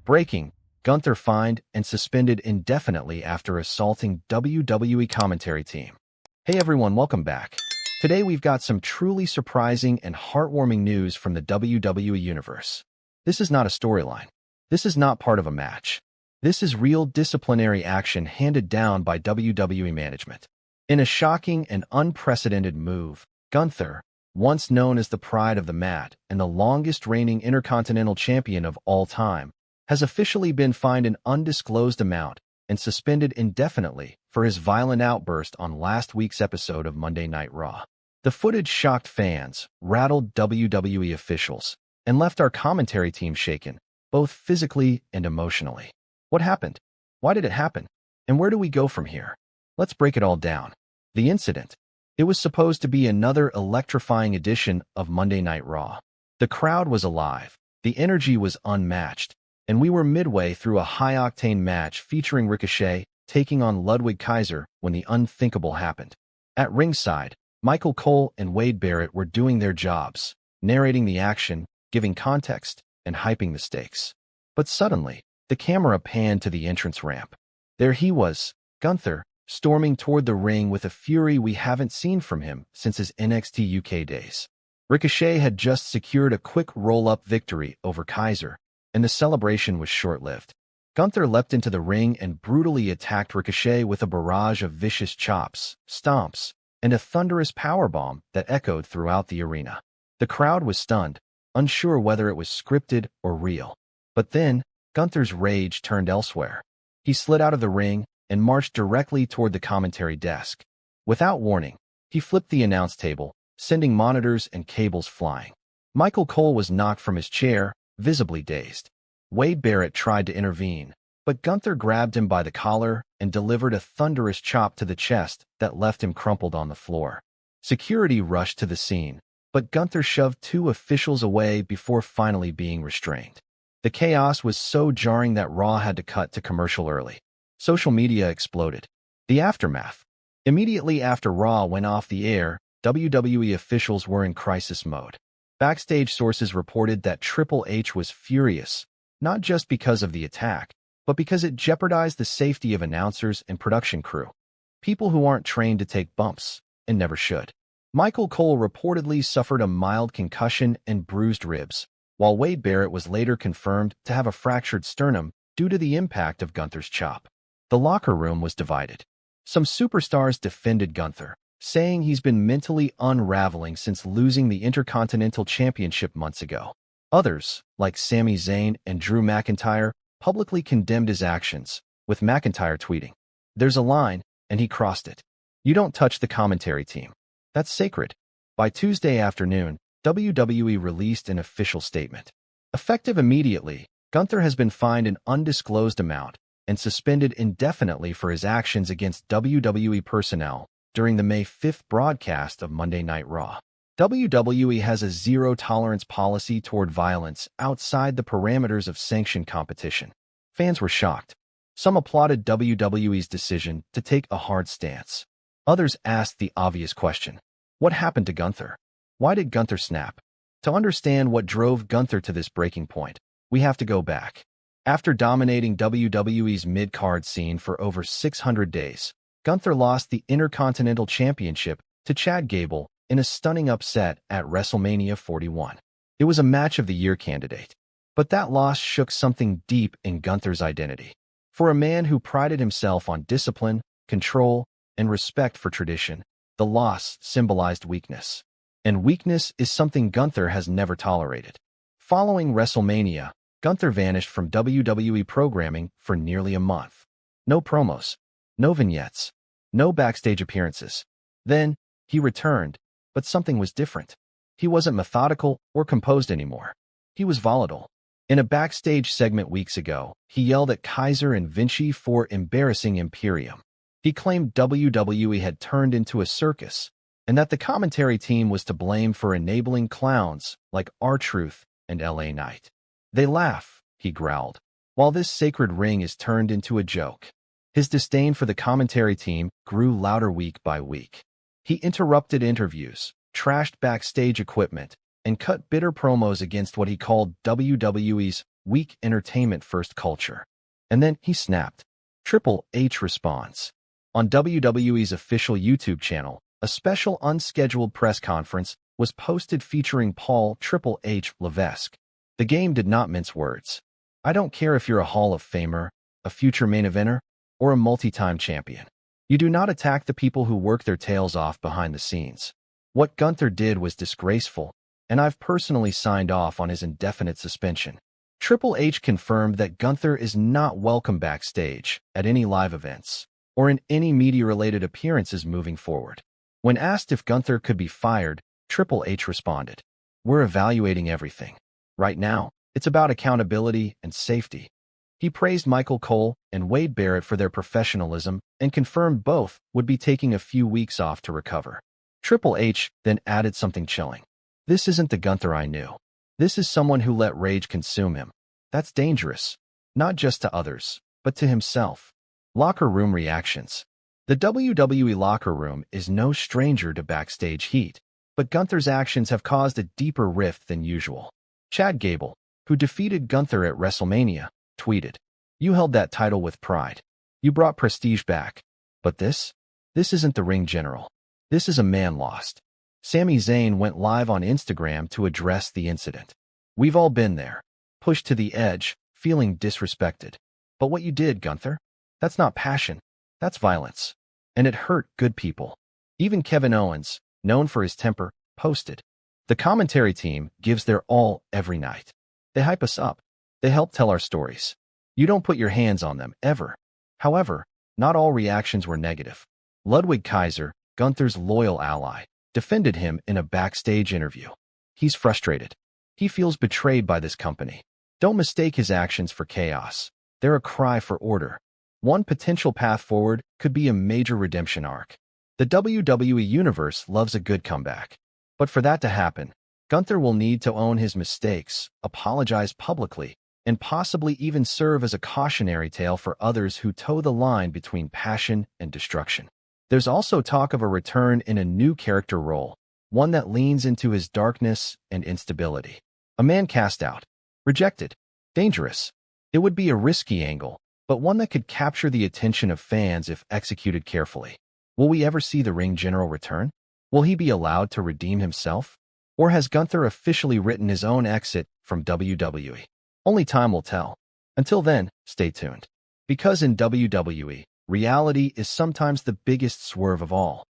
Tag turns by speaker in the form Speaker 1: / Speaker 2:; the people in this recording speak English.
Speaker 1: Breaking: Gunther fined and suspended indefinitely after assaulting WWE commentary team. Hey everyone, welcome back. Today we've got some truly surprising and heartwarming news from the WWE Universe. This is not a storyline. This is not part of a match. This is real disciplinary action handed down by WWE management. In a shocking and unprecedented move, Gunther, once known as the pride of the mat and the longest-reigning Intercontinental Champion of all time, has officially been fined an undisclosed amount and suspended indefinitely for his violent outburst on last week's episode of Monday Night Raw. The footage shocked fans, rattled WWE officials, and left our commentary team shaken, both physically and emotionally. What happened? Why did it happen? And where do we go from here? Let's break it all down. The incident. It was supposed to be another electrifying edition of Monday Night Raw. The crowd was alive, the energy was unmatched, and we were midway through a high-octane match featuring Ricochet taking on Ludwig Kaiser when the unthinkable happened. At ringside, Cole and Wade Barrett were doing their jobs, narrating the action, giving context, and hyping the stakes. But suddenly, the camera panned to the entrance ramp. There he was, Gunther, storming toward the ring with a fury we haven't seen from him since his NXT UK days. Ricochet had just secured a quick roll-up victory over Kaiser, and the celebration was short-lived. Gunther leapt into the ring and brutally attacked Ricochet with a barrage of vicious chops, stomps, and a thunderous powerbomb that echoed throughout the arena. The crowd was stunned, unsure whether it was scripted or real. But then, Gunther's rage turned elsewhere. He slid out of the ring and marched directly toward the commentary desk. Without warning, he flipped the announce table, sending monitors and cables flying. Cole was knocked from his chair, visibly dazed. Wade Barrett tried to intervene, but Gunther grabbed him by the collar and delivered a thunderous chop to the chest that left him crumpled on the floor. Security rushed to the scene, but Gunther shoved two officials away before finally being restrained. The chaos was so jarring that Raw had to cut to commercial early. Social media exploded. The aftermath. Immediately after Raw went off the air, WWE officials were in crisis mode. Backstage sources reported that Triple H was furious, not just because of the attack, but because it jeopardized the safety of announcers and production crew. People who aren't trained to take bumps, and never should. Cole reportedly suffered a mild concussion and bruised ribs, while Wade Barrett was later confirmed to have a fractured sternum due to the impact of Gunther's chop. The locker room was divided. Some superstars defended Gunther, saying he's been mentally unraveling since losing the Intercontinental Championship months ago. Others, like Sami Zayn and Drew McIntyre, publicly condemned his actions, with McIntyre tweeting, "There's a line, and he crossed it. You don't touch the commentary team. That's sacred." By Tuesday afternoon, WWE released an official statement. Effective immediately, Gunther has been fined an undisclosed amount and suspended indefinitely for his actions against WWE personnel during the May 5th broadcast of Monday Night Raw. WWE has a zero-tolerance policy toward violence outside the parameters of sanctioned competition. Fans were shocked. Some applauded WWE's decision to take a hard stance. Others asked the obvious question: what happened to Gunther? Why did Gunther snap? To understand what drove Gunther to this breaking point, we have to go back. After dominating WWE's mid-card scene for over 600 days, Gunther lost the Intercontinental Championship to Chad Gable in a stunning upset at WrestleMania 41. It was a Match of the Year candidate. But that loss shook something deep in Gunther's identity. For a man who prided himself on discipline, control, and respect for tradition, the loss symbolized weakness. And weakness is something Gunther has never tolerated. Following WrestleMania, Gunther vanished from WWE programming for nearly a month. No promos, no vignettes, no backstage appearances. Then, he returned, but something was different. He wasn't methodical or composed anymore. He was volatile. In a backstage segment weeks ago, he yelled at Kaiser and Vinci for embarrassing Imperium. He claimed WWE had turned into a circus, and that the commentary team was to blame for enabling clowns like R-Truth and LA Knight. "They laugh," he growled, "while this sacred ring is turned into a joke." His disdain for the commentary team grew louder week by week. He interrupted interviews, trashed backstage equipment, and cut bitter promos against what he called WWE's weak entertainment-first culture. And then he snapped. Triple H responds. On WWE's official YouTube channel, a special unscheduled press conference was posted featuring Paul Triple H Levesque. The game did not mince words. I don't care if you're a Hall of Famer, a future main eventer, or a multi-time champion. You do not attack the people who work their tails off behind the scenes. What Gunther did was disgraceful, and I've personally signed off on his indefinite suspension. Triple H confirmed that Gunther is not welcome backstage at any live events or in any media-related appearances moving forward. When asked if Gunther could be fired, Triple H responded, "We're evaluating everything. Right now, it's about accountability and safety." He praised Michael Cole and Wade Barrett for their professionalism and confirmed both would be taking a few weeks off to recover. Triple H then added something chilling. "This isn't the Gunther I knew. This is someone who let rage consume him. That's dangerous, not just to others, but to himself." Locker room reactions. The WWE locker room is no stranger to backstage heat, but Gunther's actions have caused a deeper rift than usual. Chad Gable, who defeated Gunther at WrestleMania, tweeted, "You held that title with pride. You brought prestige back. But this isn't the ring general. This is a man lost." Sami Zayn went live on Instagram to address the incident. "We've all been there, pushed to the edge, feeling disrespected. But what you did, Gunther, that's not passion, that's violence. And it hurt good people." Even Kevin Owens, known for his temper, posted, "The commentary team gives their all every night. They hype us up. They help tell our stories. You don't put your hands on them, ever." However, not all reactions were negative. Ludwig Kaiser, Gunther's loyal ally, defended him in a backstage interview. He's frustrated. He feels betrayed by this company. Don't mistake his actions for chaos. They're a cry for order. One potential path forward could be a major redemption arc. The WWE Universe loves a good comeback. But for that to happen, Gunther will need to own his mistakes, apologize publicly, and possibly even serve as a cautionary tale for others who toe the line between passion and destruction. There's also talk of a return in a new character role, one that leans into his darkness and instability. A man cast out, rejected, dangerous. It would be a risky angle, but one that could capture the attention of fans if executed carefully. Will we ever see the Ring General return? Will he be allowed to redeem himself? Or has Gunther officially written his own exit from WWE? Only time will tell. Until then, stay tuned. Because in WWE, reality is sometimes the biggest swerve of all.